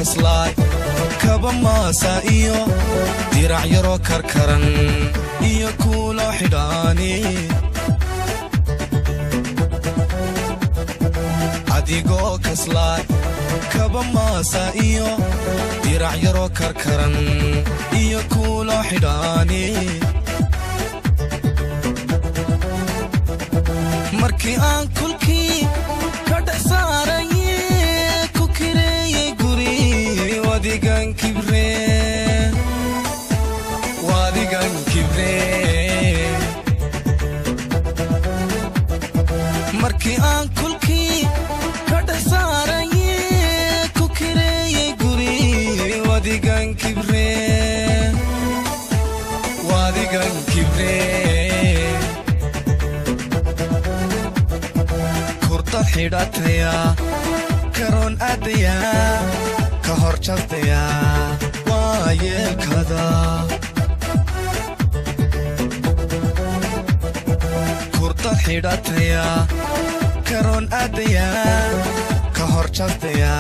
kaslaay kaba maasa iyo dirac yaro karkaran iyo kuulo xidhaani adigoo kaslaay kaba maasa iyo dirac yaro karkaran iyo kuulo xidhaani markii aan kulkii ka dhex saaraye ku kireeyey guri wadigan kibre markii aan kulkii ka dhex saaraye ku kireeyey guri wadigan kibre kurdad xidhataya karoon aadaya ka hor jabtaya waa yeelkada kurdad xidhataya karoon aadaya ka hor jabtaya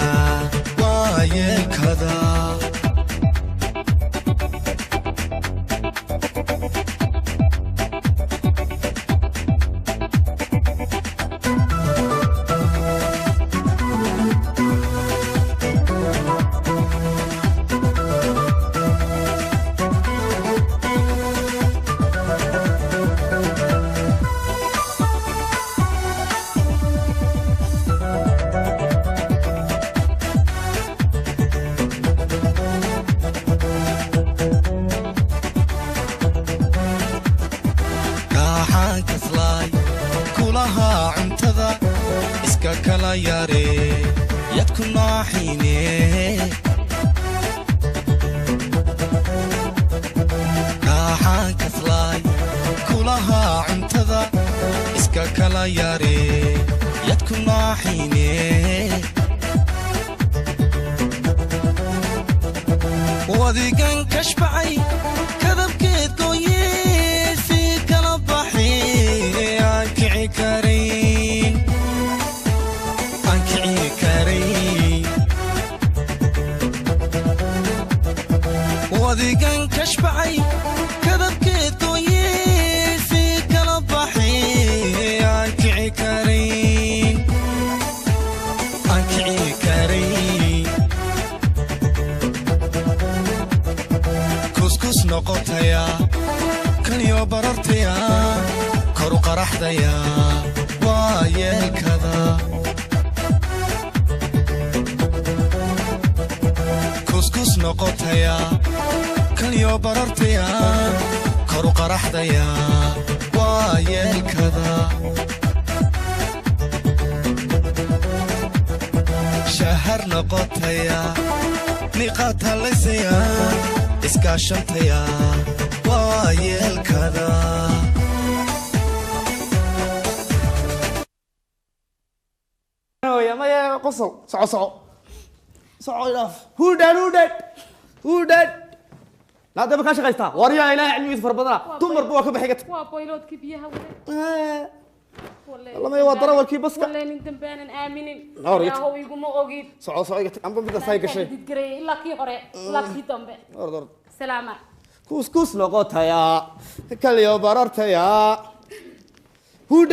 waa yeelkada cuntada iska kala yaare yadku naaxiine raaxaan kaslaay kulaha cuntada iska kala yaare yadku naaxiine wadigan kashbacay kadabkeed gooye si kala baxi aan kici karayn wadigan kashbacay kadabkeed gooye si kala baxi aan kici karayn kuskus noqotaya kaliyo barartaya koru qaraxdaya waa yeelkada kuskus noqotaya kaliyo barartaya koru qaraxdaya waa yeelkada shahar noqotaya niqaad halaysaya iskaashantaya waa yeelkada يا قصل صعو إلاف هو داد لا ده بكاش غيستا وريا إلهي علمي يسفر بدنا تمر بوك بحقت وابويلود كبيها والله ما يوضر اول كي بس والله ندم بان امنين يا هو يقوم اوغيد صعو ام بدا سايق شيء الا كي هوري لا كي دمبه orد سلامه كوس نقطها يا كل يوم بررت يا هو